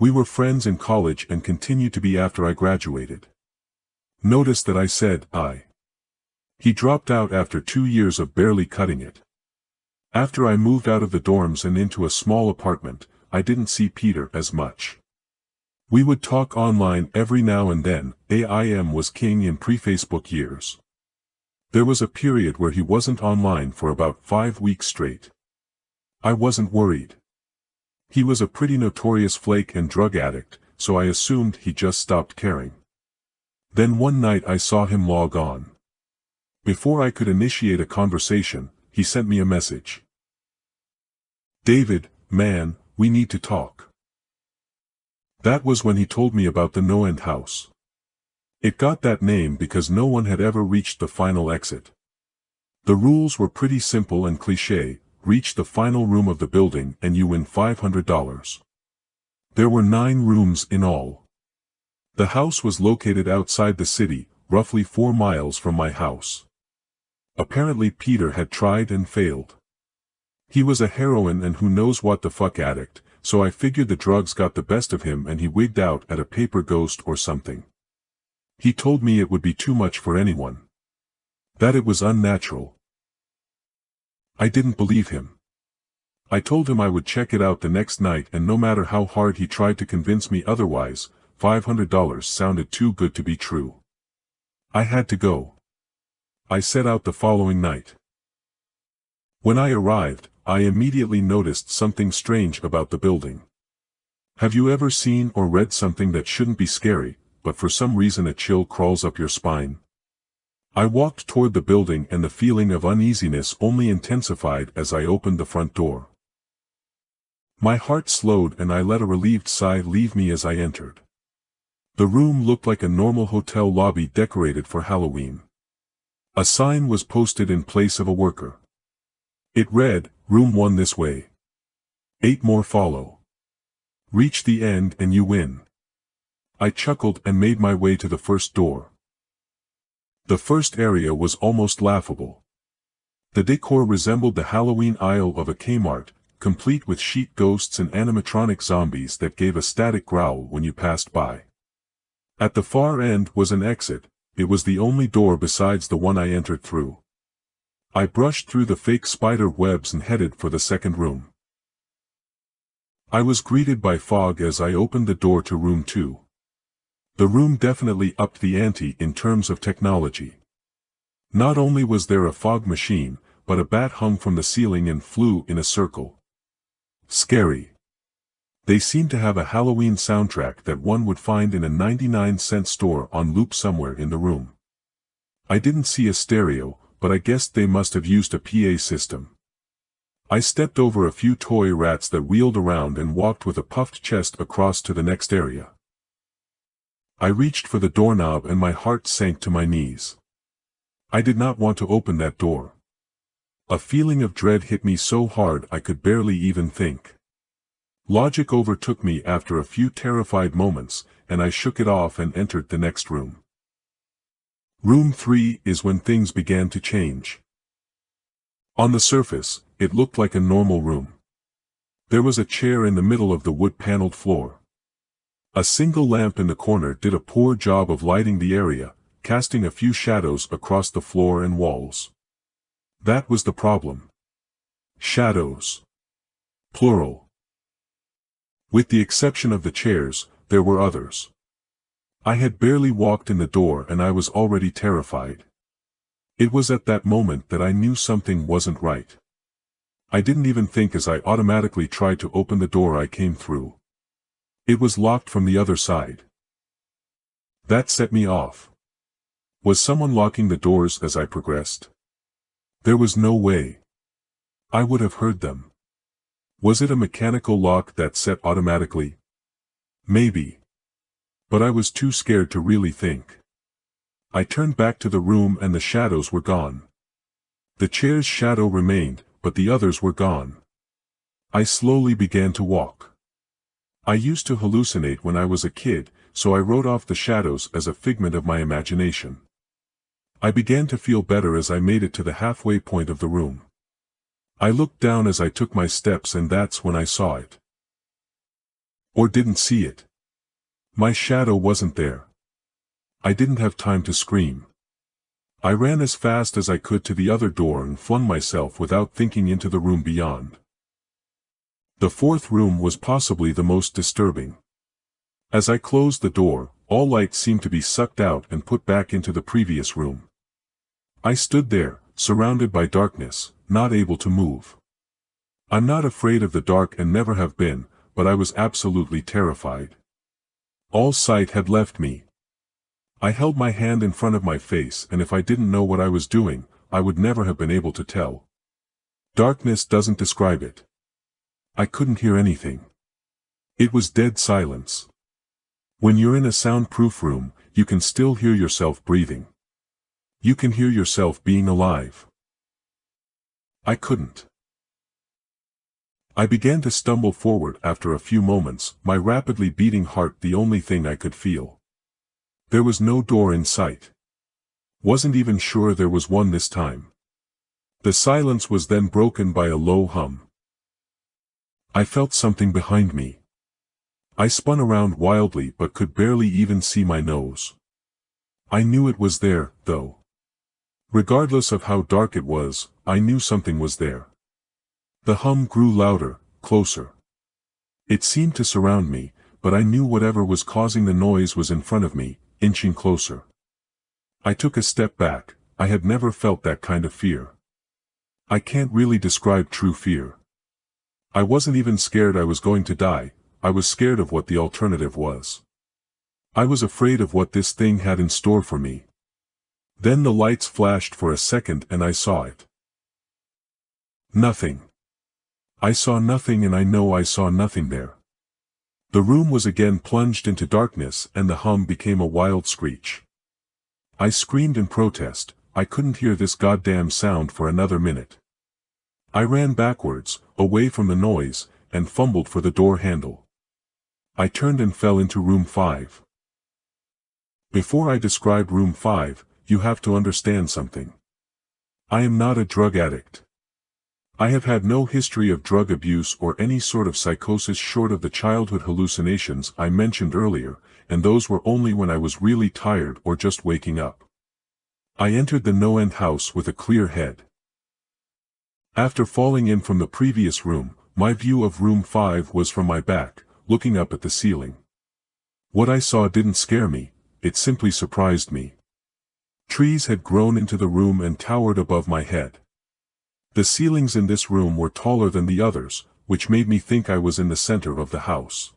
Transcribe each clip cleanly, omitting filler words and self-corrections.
We were friends in college and continued to be after I graduated. Notice that I said, I. He dropped out after 2 years of barely cutting it. After I moved out of the dorms and into a small apartment, I didn't see Peter as much. We would talk online every now and then. AIM was king in pre-Facebook years. There was a period where he wasn't online for about 5 weeks straight. I wasn't worried. He was a pretty notorious flake and drug addict, so I assumed he just stopped caring. Then one night I saw him log on. Before I could initiate a conversation, he sent me a message. "David, man, we need to talk." That was when he told me about the NoEnd house. It got that name because no one had ever reached the final exit. The rules were pretty simple and cliché: reach the final room of the building and you win $500. There were 9 rooms in all. The house was located outside the city, roughly 4 miles from my house. Apparently Peter had tried and failed. He was a heroin and who knows what the fuck addict, so I figured the drugs got the best of him and he wigged out at a paper ghost or something. He told me it would be too much for anyone. That it was unnatural. I didn't believe him. I told him I would check it out the next night, and no matter how hard he tried to convince me otherwise, $500 sounded too good to be true. I had to go. I set out the following night. When I arrived, I immediately noticed something strange about the building. Have you ever seen or read something that shouldn't be scary, but for some reason a chill crawls up your spine? I walked toward the building and the feeling of uneasiness only intensified as I opened the front door. My heart slowed and I let a relieved sigh leave me as I entered. The room looked like a normal hotel lobby decorated for Halloween. A sign was posted in place of a worker. It read, "Room 1 this way. 8 more follow. Reach the end and you win." I chuckled and made my way to the first door. The first area was almost laughable. The decor resembled the Halloween aisle of a Kmart, complete with sheet ghosts and animatronic zombies that gave a static growl when you passed by. At the far end was an exit. It was the only door besides the one I entered through. I brushed through the fake spider webs and headed for the second room. I was greeted by fog as I opened the door to room 2. The room definitely upped the ante in terms of technology. Not only was there a fog machine, but a bat hung from the ceiling and flew in a circle. Scary. They seemed to have a Halloween soundtrack that one would find in a 99-cent store on loop somewhere in the room. I didn't see a stereo, but I guessed they must have used a PA system. I stepped over a few toy rats that wheeled around and walked with a puffed chest across to the next area. I reached for the doorknob and my heart sank to my knees. I did not want to open that door. A feeling of dread hit me so hard I could barely even think. Logic overtook me after a few terrified moments, and I shook it off and entered the next room. Room 3 is when things began to change. On the surface, it looked like a normal room. There was a chair in the middle of the wood-paneled floor. A single lamp in the corner did a poor job of lighting the area, casting a few shadows across the floor and walls. That was the problem. Shadows. Plural. With the exception of the chairs, there were others. I had barely walked in the door and I was already terrified. It was at that moment that I knew something wasn't right. I didn't even think as I automatically tried to open the door I came through. It was locked from the other side. That set me off. Was someone locking the doors as I progressed? There was no way. I would have heard them. Was it a mechanical lock that set automatically? Maybe. But I was too scared to really think. I turned back to the room and the shadows were gone. The chair's shadow remained, but the others were gone. I slowly began to walk. I used to hallucinate when I was a kid, so I wrote off the shadows as a figment of my imagination. I began to feel better as I made it to the halfway point of the room. I looked down as I took my steps and that's when I saw it. Or didn't see it. My shadow wasn't there. I didn't have time to scream. I ran as fast as I could to the other door and flung myself without thinking into the room beyond. The fourth room was possibly the most disturbing. As I closed the door, all light seemed to be sucked out and put back into the previous room. I stood there, surrounded by darkness, not able to move. I'm not afraid of the dark and never have been, but I was absolutely terrified. All sight had left me. I held my hand in front of my face, and if I didn't know what I was doing, I would never have been able to tell. Darkness doesn't describe it. I couldn't hear anything. It was dead silence. When you're in a soundproof room, you can still hear yourself breathing. You can hear yourself being alive. I couldn't. I began to stumble forward after a few moments, my rapidly beating heart the only thing I could feel. There was no door in sight. Wasn't even sure there was one this time. The silence was then broken by a low hum. I felt something behind me. I spun around wildly but could barely even see my nose. I knew it was there, though. Regardless of how dark it was, I knew something was there. The hum grew louder, closer. It seemed to surround me, but I knew whatever was causing the noise was in front of me, inching closer. I took a step back. I had never felt that kind of fear. I can't really describe true fear. I wasn't even scared I was going to die, I was scared of what the alternative was. I was afraid of what this thing had in store for me. Then the lights flashed for a second and I saw it. Nothing. I saw nothing, and I know I saw nothing there. The room was again plunged into darkness and the hum became a wild screech. I screamed in protest. I couldn't hear this goddamn sound for another minute. I ran backwards, away from the noise, and fumbled for the door handle. I turned and fell into room 5. Before I describe room 5, you have to understand something. I am not a drug addict. I have had no history of drug abuse or any sort of psychosis short of the childhood hallucinations I mentioned earlier, and those were only when I was really tired or just waking up. I entered the NoEnd house with a clear head. After falling in from the previous room, my view of room 5 was from my back, looking up at the ceiling. What I saw didn't scare me, it simply surprised me. Trees had grown into the room and towered above my head. The ceilings in this room were taller than the others, which made me think I was in the center of the house.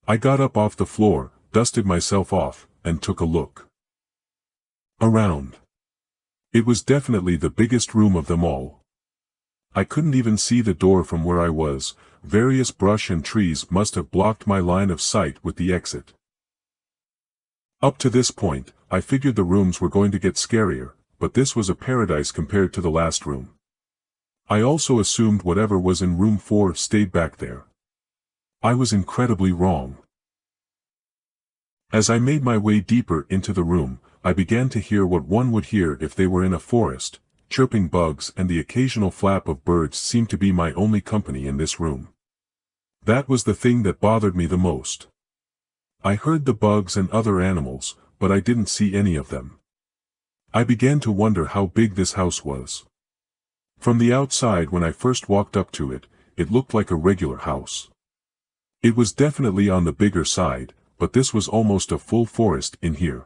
I got up off the floor, dusted myself off, and took a look around. It was definitely the biggest room of them all. I couldn't even see the door from where I was. Various brush and trees must have blocked my line of sight with the exit. Up to this point, I figured the rooms were going to get scarier, but this was a paradise compared to the last room. I also assumed whatever was in room 4 stayed back there. I was incredibly wrong. As I made my way deeper into the room, I began to hear what one would hear if they were in a forest. Chirping bugs and the occasional flap of birds seemed to be my only company in this room. That was the thing that bothered me the most. I heard the bugs and other animals, but I didn't see any of them. I began to wonder how big this house was. From the outside, when I first walked up to it, it looked like a regular house. It was definitely on the bigger side, but this was almost a full forest in here.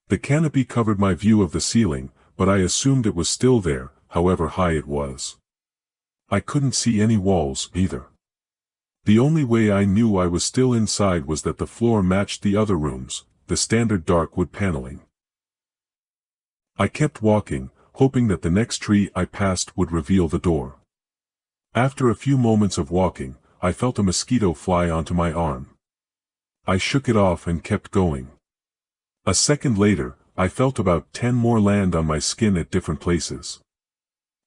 The canopy covered my view of the ceiling, but I assumed it was still there, however high it was. I couldn't see any walls, either. The only way I knew I was still inside was that the floor matched the other rooms, the standard dark wood paneling. I kept walking, hoping that the next tree I passed would reveal the door. After a few moments of walking, I felt a mosquito fly onto my arm. I shook it off and kept going. A second later, I felt about 10 more land on my skin at different places.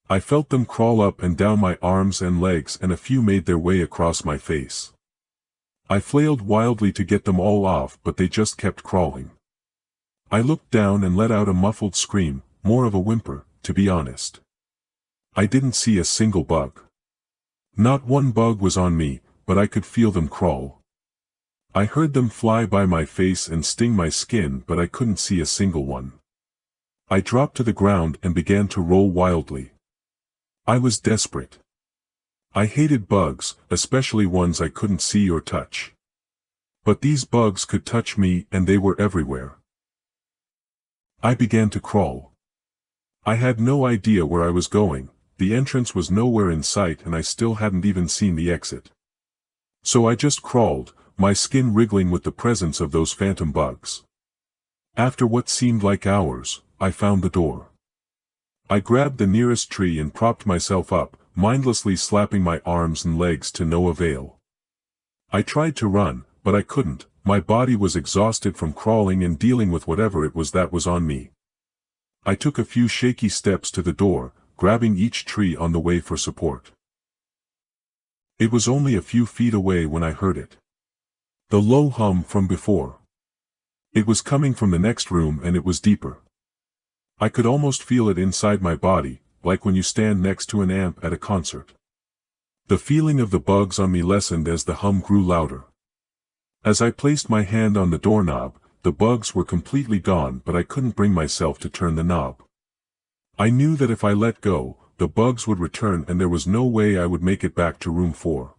I felt them crawl up and down my arms and legs, and a few made their way across my face. I flailed wildly to get them all off, but they just kept crawling. I looked down and let out a muffled scream, more of a whimper, to be honest. I didn't see a single bug. Not one bug was on me, but I could feel them crawl. I heard them fly by my face and sting my skin, but I couldn't see a single one. I dropped to the ground and began to roll wildly. I was desperate. I hated bugs, especially ones I couldn't see or touch. But these bugs could touch me, and they were everywhere. I began to crawl. I had no idea where I was going, the entrance was nowhere in sight, and I still hadn't even seen the exit. So I just crawled, my skin wriggling with the presence of those phantom bugs. After what seemed like hours, I found the door. I grabbed the nearest tree and propped myself up, mindlessly slapping my arms and legs to no avail. I tried to run, but I couldn't. My body was exhausted from crawling and dealing with whatever it was that was on me. I took a few shaky steps to the door, grabbing each tree on the way for support. It was only a few feet away when I heard it. The low hum from before. It was coming from the next room, and it was deeper. I could almost feel it inside my body, like when you stand next to an amp at a concert. The feeling of the bugs on me lessened as the hum grew louder. As I placed my hand on the doorknob, the bugs were completely gone, but I couldn't bring myself to turn the knob. I knew that if I let go, the bugs would return, and there was no way I would make it back to room 4.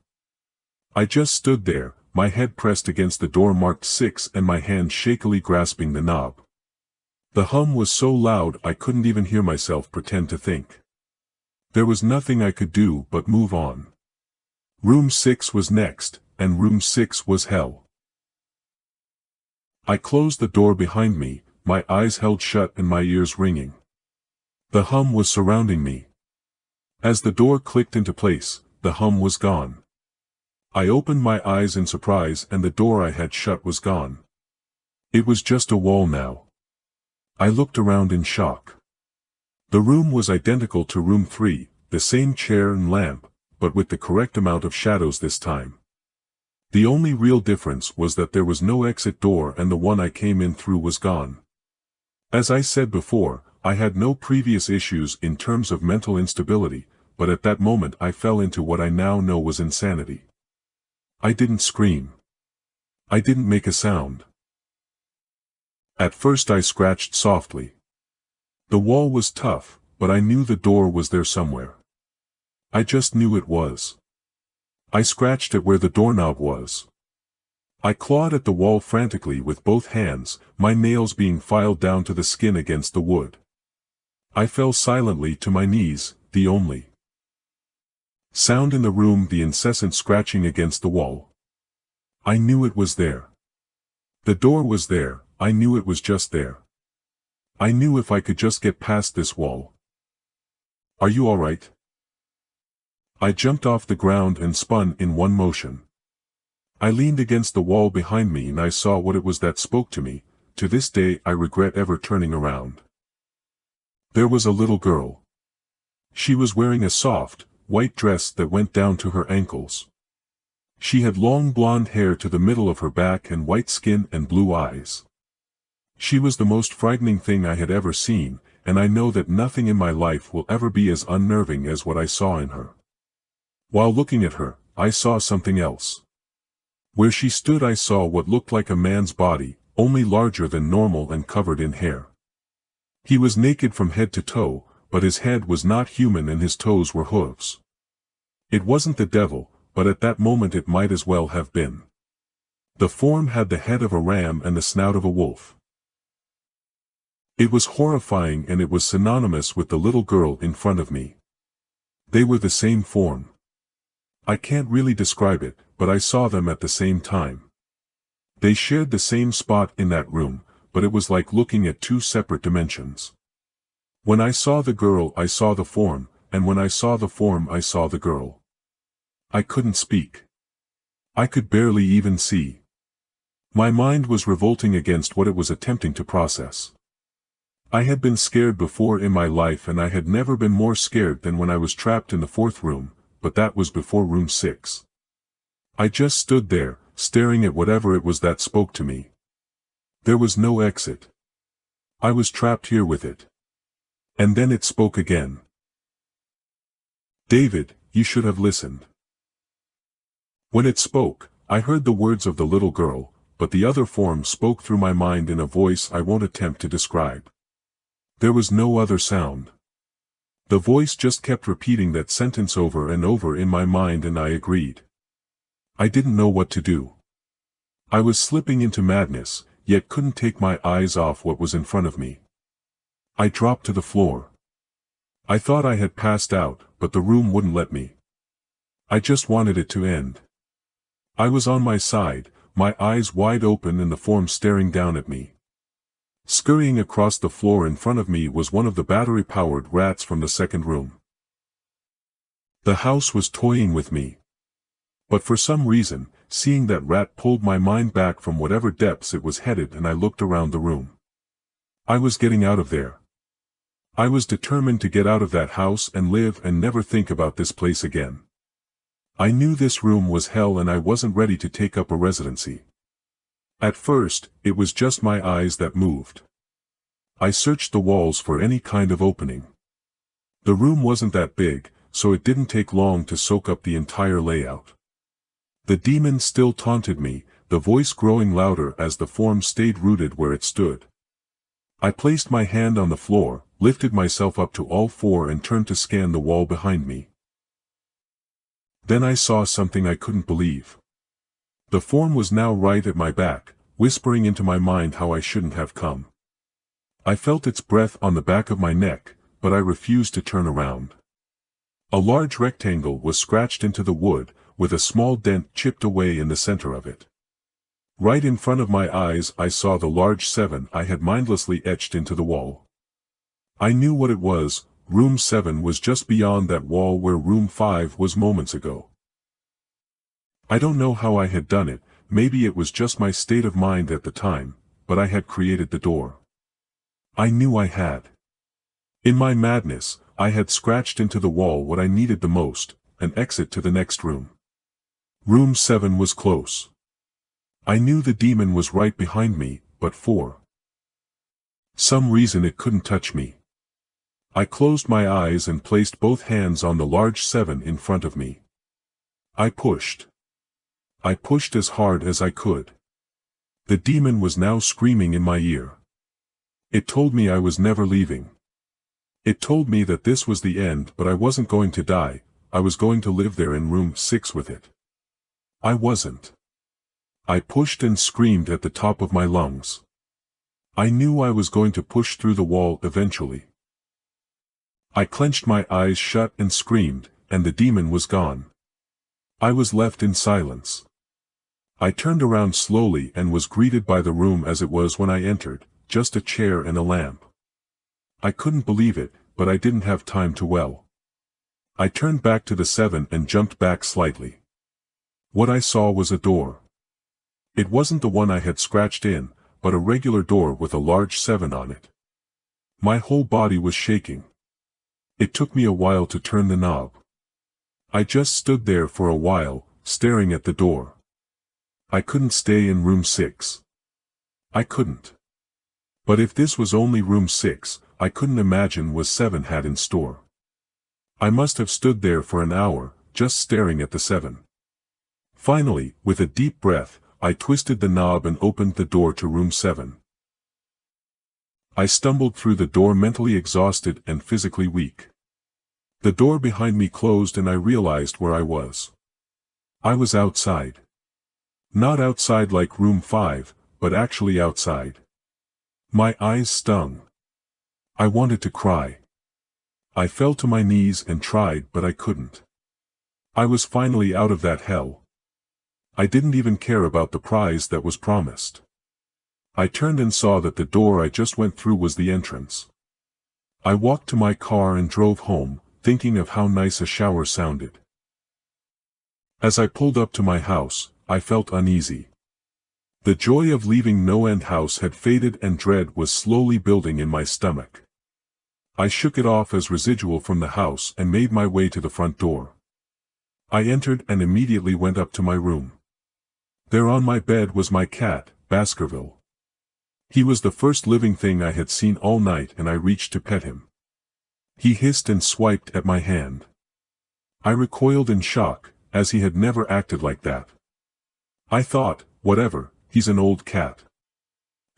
I just stood there, my head pressed against the door marked 6 and my hand shakily grasping the knob. The hum was so loud I couldn't even hear myself pretend to think. There was nothing I could do but move on. Room 6 was next, and room 6 was hell. I closed the door behind me, my eyes held shut and my ears ringing. The hum was surrounding me. As the door clicked into place, the hum was gone. I opened my eyes in surprise, and the door I had shut was gone. It was just a wall now. I looked around in shock. The room was identical to room 3, the same chair and lamp, but with the correct amount of shadows this time. The only real difference was that there was no exit door, and the one I came in through was gone. As I said before, I had no previous issues in terms of mental instability, but at that moment I fell into what I now know was insanity. I didn't scream. I didn't make a sound. At first I scratched softly. The wall was tough, but I knew the door was there somewhere. I just knew it was. I scratched at where the doorknob was. I clawed at the wall frantically with both hands, my nails being filed down to the skin against the wood. I fell silently to my knees, the only sound in the room the incessant scratching against the wall. I knew it was there. The door was there, I knew it was just there. I knew if I could just get past this wall. Are you all right? I jumped off the ground and spun in one motion. I leaned against the wall behind me and I saw what it was that spoke to me. To this day I regret ever turning around. There was a little girl. She was wearing a soft, white dress that went down to her ankles. She had long blonde hair to the middle of her back and white skin and blue eyes. She was the most frightening thing I had ever seen, and I know that nothing in my life will ever be as unnerving as what I saw in her. While looking at her, I saw something else. Where she stood I saw what looked like a man's body, only larger than normal and covered in hair. He was naked from head to toe, but his head was not human and his toes were hooves. It wasn't the devil, but at that moment it might as well have been. The form had the head of a ram and the snout of a wolf. It was horrifying, and it was synonymous with the little girl in front of me. They were the same form. I can't really describe it, but I saw them at the same time. They shared the same spot in that room, but it was like looking at two separate dimensions. When I saw the girl I saw the form, and when I saw the form I saw the girl. I couldn't speak. I could barely even see. My mind was revolting against what it was attempting to process. I had been scared before in my life, and I had never been more scared than when I was trapped in the 4th room, but that was before room 6. I just stood there, staring at whatever it was that spoke to me. There was no exit. I was trapped here with it. And then it spoke again. David, you should have listened. When it spoke, I heard the words of the little girl, but the other form spoke through my mind in a voice I won't attempt to describe. There was no other sound. The voice just kept repeating that sentence over and over in my mind, and I agreed. I didn't know what to do. I was slipping into madness, yet couldn't take my eyes off what was in front of me. I dropped to the floor. I thought I had passed out, but the room wouldn't let me. I just wanted it to end. I was on my side, my eyes wide open and the form staring down at me. Scurrying across the floor in front of me was one of the battery-powered rats from the second room. The house was toying with me. But for some reason, seeing that rat pulled my mind back from whatever depths it was headed, and I looked around the room. I was getting out of there. I was determined to get out of that house and live and never think about this place again. I knew this room was hell and I wasn't ready to take up a residency. At first, it was just my eyes that moved. I searched the walls for any kind of opening. The room wasn't that big, so it didn't take long to soak up the entire layout. The demon still taunted me, the voice growing louder as the form stayed rooted where it stood. I placed my hand on the floor, lifted myself up to all four and turned to scan the wall behind me. Then I saw something I couldn't believe. The form was now right at my back, whispering into my mind how I shouldn't have come. I felt its breath on the back of my neck, but I refused to turn around. A large rectangle was scratched into the wood, with a small dent chipped away in the center of it. Right in front of my eyes I saw the large 7 I had mindlessly etched into the wall. I knew what it was. Room 7 was just beyond that wall where room 5 was moments ago. I don't know how I had done it, maybe it was just my state of mind at the time, but I had created the door. I knew I had. In my madness, I had scratched into the wall what I needed the most, an exit to the next room. Room 7 was close. I knew the demon was right behind me, but for some reason it couldn't touch me. I closed my eyes and placed both hands on the large 7 in front of me. I pushed. I pushed as hard as I could. The demon was now screaming in my ear. It told me I was never leaving. It told me that this was the end, but I wasn't going to die, I was going to live there in room 6 with it. I wasn't. I pushed and screamed at the top of my lungs. I knew I was going to push through the wall eventually. I clenched my eyes shut and screamed, and the demon was gone. I was left in silence. I turned around slowly and was greeted by the room as it was when I entered, just a chair and a lamp. I couldn't believe it, but I didn't have time to well. I turned back to the 7 and jumped back slightly. What I saw was a door. It wasn't the one I had scratched in, but a regular door with a large 7 on it. My whole body was shaking. It took me a while to turn the knob. I just stood there for a while, staring at the door. I couldn't stay in room 6. I couldn't. But if this was only room 6, I couldn't imagine what 7 had in store. I must have stood there for an hour, just staring at the 7. Finally, with a deep breath, I twisted the knob and opened the door to room 7. I stumbled through the door mentally exhausted and physically weak. The door behind me closed and I realized where I was. I was outside. Not outside like room 5, but actually outside. My eyes stung. I wanted to cry. I fell to my knees and tried, but I couldn't. I was finally out of that hell. I didn't even care about the prize that was promised. I turned and saw that the door I just went through was the entrance. I walked to my car and drove home, thinking of how nice a shower sounded. As I pulled up to my house, I felt uneasy. The joy of leaving NoEnd house had faded and dread was slowly building in my stomach. I shook it off as residual from the house and made my way to the front door. I entered and immediately went up to my room. There on my bed was my cat, Baskerville. He was the first living thing I had seen all night and I reached to pet him. He hissed and swiped at my hand. I recoiled in shock, as he had never acted like that. I thought, whatever, he's an old cat.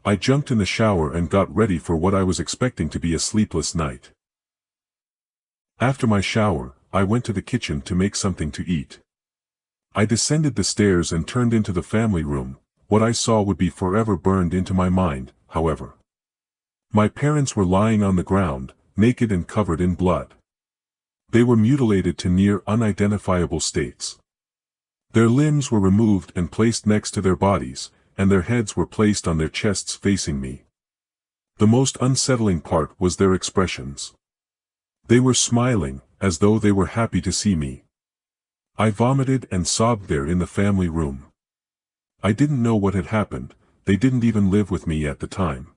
I jumped in the shower and got ready for what I was expecting to be a sleepless night. After my shower, I went to the kitchen to make something to eat. I descended the stairs and turned into the family room. What I saw would be forever burned into my mind, however. My parents were lying on the ground, naked and covered in blood. They were mutilated to near unidentifiable states. Their limbs were removed and placed next to their bodies, and their heads were placed on their chests facing me. The most unsettling part was their expressions. They were smiling, as though they were happy to see me. I vomited and sobbed there in the family room. I didn't know what had happened, they didn't even live with me at the time.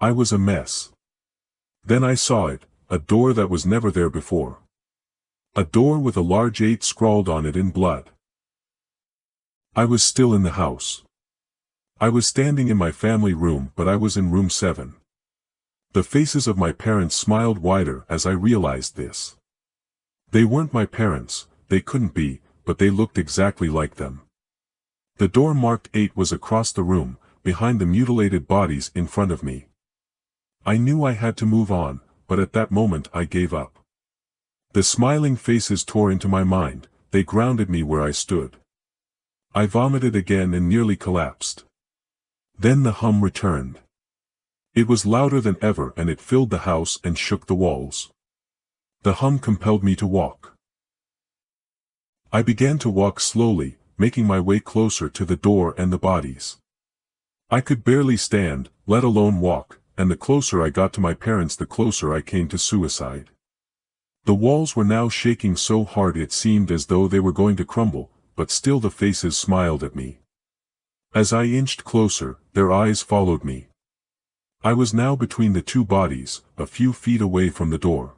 I was a mess. Then I saw it, a door that was never there before. A door with a large 8 scrawled on it in blood. I was still in the house. I was standing in my family room, but I was in room 7. The faces of my parents smiled wider as I realized this. They weren't my parents, they couldn't be, but they looked exactly like them. The door marked 8 was across the room, behind the mutilated bodies in front of me. I knew I had to move on, but at that moment I gave up. The smiling faces tore into my mind, they grounded me where I stood. I vomited again and nearly collapsed. Then the hum returned. It was louder than ever and it filled the house and shook the walls. The hum compelled me to walk. I began to walk slowly, making my way closer to the door and the bodies. I could barely stand, let alone walk, and the closer I got to my parents the closer I came to suicide. The walls were now shaking so hard it seemed as though they were going to crumble, but still the faces smiled at me. As I inched closer, their eyes followed me. I was now between the two bodies, a few feet away from the door.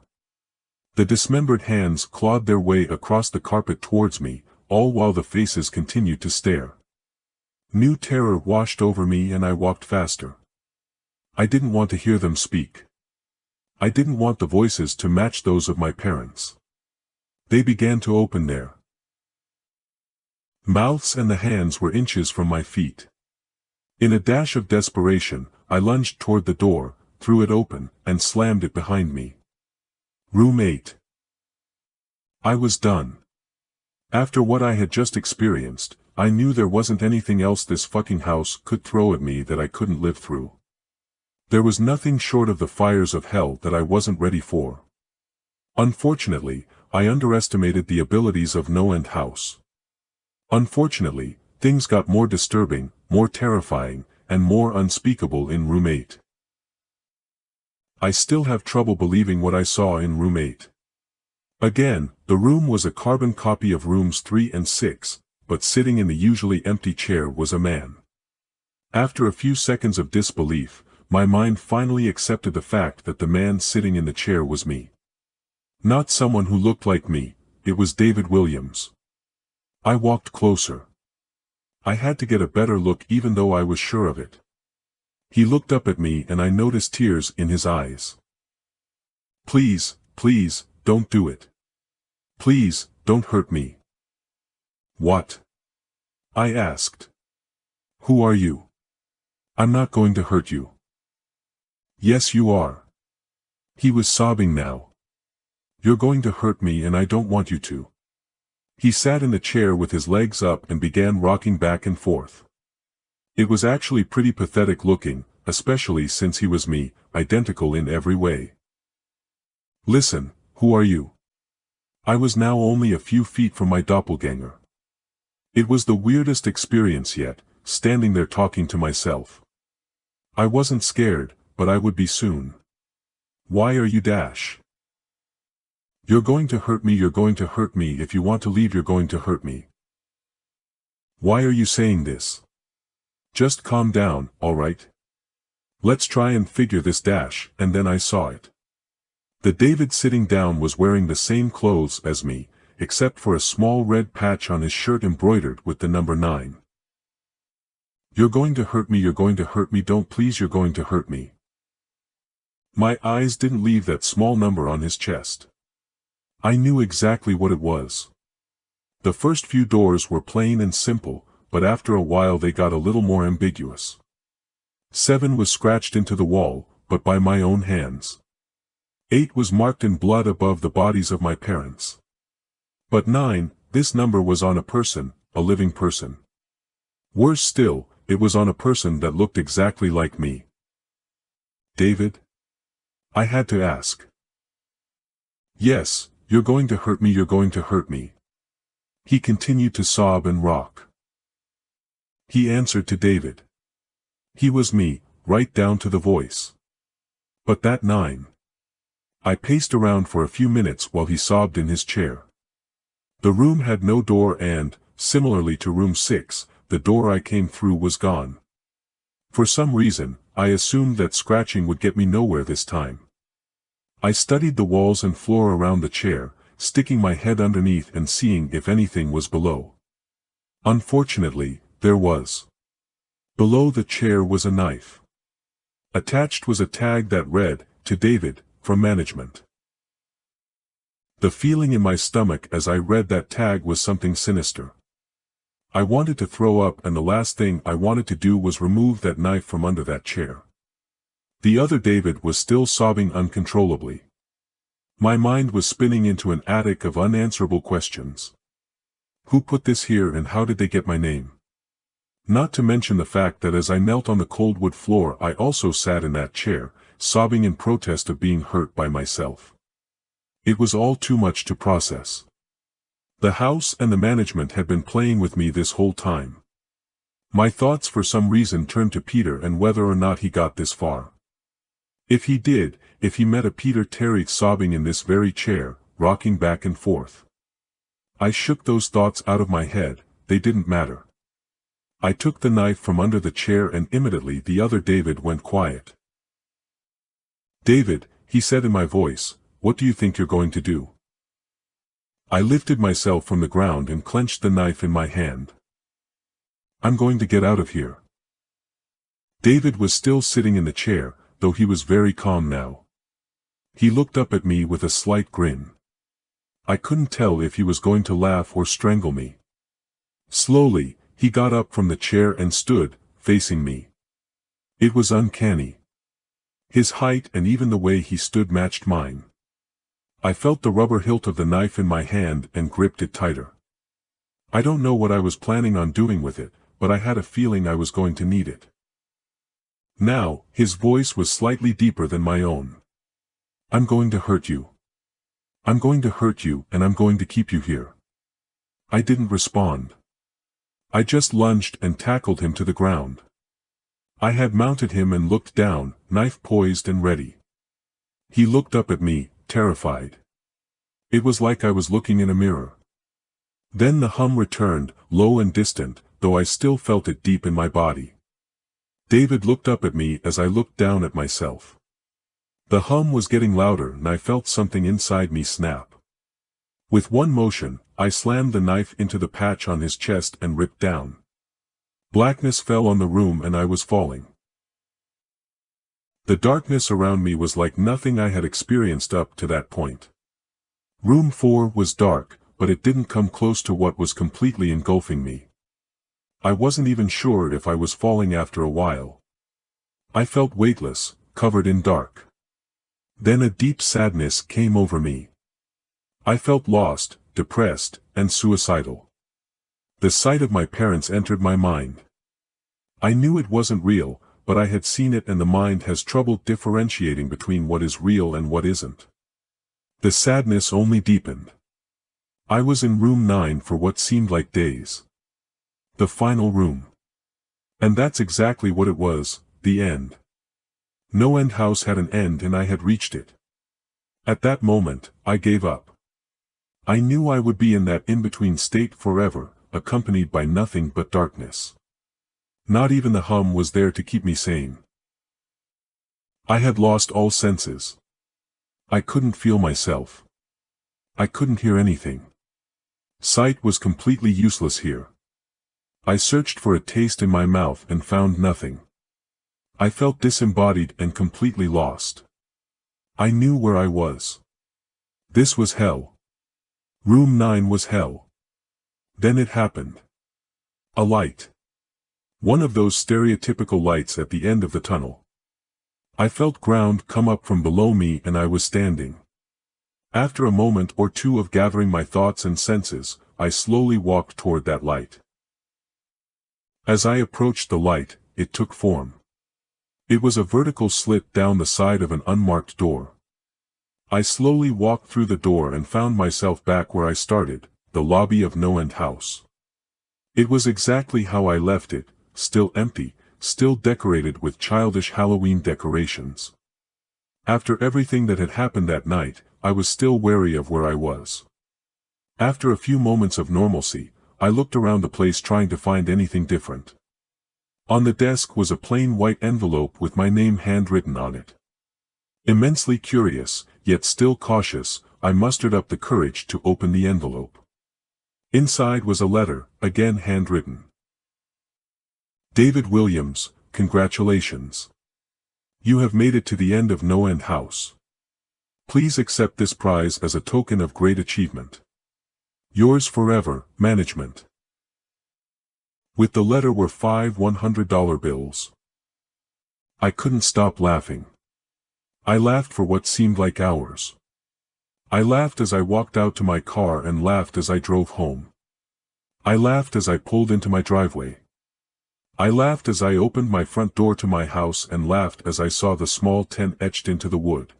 The dismembered hands clawed their way across the carpet towards me, all while the faces continued to stare. New terror washed over me and I walked faster. I didn't want to hear them speak. I didn't want the voices to match those of my parents. They began to open their mouths and the hands were inches from my feet. In a dash of desperation, I lunged toward the door, threw it open, and slammed it behind me. Room 8. I was done. After what I had just experienced, I knew there wasn't anything else this fucking house could throw at me that I couldn't live through. There was nothing short of the fires of hell that I wasn't ready for. Unfortunately, I underestimated the abilities of NoEnd house. Unfortunately, things got more disturbing, more terrifying, and more unspeakable in room 8. I still have trouble believing what I saw in room 8. Again, the room was a carbon copy of rooms 3 and 6, but sitting in the usually empty chair was a man. After a few seconds of disbelief, my mind finally accepted the fact that the man sitting in the chair was me. Not someone who looked like me, it was David Williams. I walked closer. I had to get a better look even though I was sure of it. He looked up at me and I noticed tears in his eyes. Please, please, don't do it. Please, don't hurt me. What? I asked. Who are you? I'm not going to hurt you. Yes, you are. He was sobbing now. You're going to hurt me and I don't want you to. He sat in the chair with his legs up and began rocking back and forth. It was actually pretty pathetic looking, especially since he was me, identical in every way. Listen, who are you? I was now only a few feet from my doppelganger. It was the weirdest experience yet, standing there talking to myself. I wasn't scared, but I would be soon. Why are you dash? You're going to hurt me, you're going to hurt me, if you want to leave you're going to hurt me. Why are you saying this? Just calm down, alright? Let's try and figure this dash, and then I saw it. The David sitting down was wearing the same clothes as me, except for a small red patch on his shirt embroidered with the number 9. You're going to hurt me, you're going to hurt me, don't please you're going to hurt me. My eyes didn't leave that small number on his chest. I knew exactly what it was. The first few doors were plain and simple, but after a while they got a little more ambiguous. 7 was scratched into the wall, but by my own hands. 8 was marked in blood above the bodies of my parents. But 9, this number was on a person, a living person. Worse still, it was on a person that looked exactly like me. David? I had to ask. Yes, you're going to hurt me, you're going to hurt me. He continued to sob and rock. He answered to David. He was me, right down to the voice. But that 9. I paced around for a few minutes while he sobbed in his chair. The room had no door and, similarly to room 6, the door I came through was gone. For some reason, I assumed that scratching would get me nowhere this time. I studied the walls and floor around the chair, sticking my head underneath and seeing if anything was below. Unfortunately, there was. Below the chair was a knife. Attached was a tag that read, "To David, from management." The feeling in my stomach as I read that tag was something sinister. I wanted to throw up, and the last thing I wanted to do was remove that knife from under that chair. The other David was still sobbing uncontrollably. My mind was spinning into an attic of unanswerable questions. Who put this here and how did they get my name? Not to mention the fact that as I knelt on the cold wood floor I also sat in that chair, sobbing in protest of being hurt by myself. It was all too much to process. The house and the management had been playing with me this whole time. My thoughts for some reason turned to Peter and whether or not he got this far. If he did, if he met a Peter Terry sobbing in this very chair, rocking back and forth. I shook those thoughts out of my head, they didn't matter. I took the knife from under the chair and immediately the other David went quiet. David, he said in my voice, what do you think you're going to do? I lifted myself from the ground and clenched the knife in my hand. I'm going to get out of here. David was still sitting in the chair, though he was very calm now. He looked up at me with a slight grin. I couldn't tell if he was going to laugh or strangle me. Slowly, he got up from the chair and stood, facing me. It was uncanny. His height and even the way he stood matched mine. I felt the rubber hilt of the knife in my hand and gripped it tighter. I don't know what I was planning on doing with it, but I had a feeling I was going to need it. Now, his voice was slightly deeper than my own. I'm going to hurt you. I'm going to hurt you and I'm going to keep you here. I didn't respond. I just lunged and tackled him to the ground. I had mounted him and looked down, knife poised and ready. He looked up at me, terrified. It was like I was looking in a mirror. Then the hum returned, low and distant, though I still felt it deep in my body. David looked up at me as I looked down at myself. The hum was getting louder and I felt something inside me snap. With one motion, I slammed the knife into the patch on his chest and ripped down. Blackness fell on the room and I was falling. The darkness around me was like nothing I had experienced up to that point. Room 4 was dark, but it didn't come close to what was completely engulfing me. I wasn't even sure if I was falling after a while. I felt weightless, covered in dark. Then a deep sadness came over me. I felt lost, depressed, and suicidal. The sight of my parents entered my mind. I knew it wasn't real, but I had seen it and the mind has trouble differentiating between what is real and what isn't. The sadness only deepened. I was in room 9 for what seemed like days. The final room. And that's exactly what it was, the end. NoEnd house had an end and I had reached it. At that moment, I gave up. I knew I would be in that in-between state forever, accompanied by nothing but darkness. Not even the hum was there to keep me sane. I had lost all senses. I couldn't feel myself. I couldn't hear anything. Sight was completely useless here. I searched for a taste in my mouth and found nothing. I felt disembodied and completely lost. I knew where I was. This was hell. Room 9 was hell. Then it happened. A light. One of those stereotypical lights at the end of the tunnel. I felt ground come up from below me and I was standing. After a moment or two of gathering my thoughts and senses, I slowly walked toward that light. As I approached the light, it took form. It was a vertical slit down the side of an unmarked door. I slowly walked through the door and found myself back where I started, the lobby of NoEnd house. It was exactly how I left it, still empty, still decorated with childish Halloween decorations. After everything that had happened that night, I was still wary of where I was. After a few moments of normalcy, I looked around the place trying to find anything different. On the desk was a plain white envelope with my name handwritten on it. Immensely curious, yet still cautious, I mustered up the courage to open the envelope. Inside was a letter, again handwritten. David Williams, congratulations. You have made it to the end of NoEnd house. Please accept this prize as a token of great achievement. Yours forever, management. With the letter were 5 $100 bills. I couldn't stop laughing. I laughed for what seemed like hours. I laughed as I walked out to my car and laughed as I drove home. I laughed as I pulled into my driveway. I laughed as I opened my front door to my house and laughed as I saw the small 10 etched into the wood.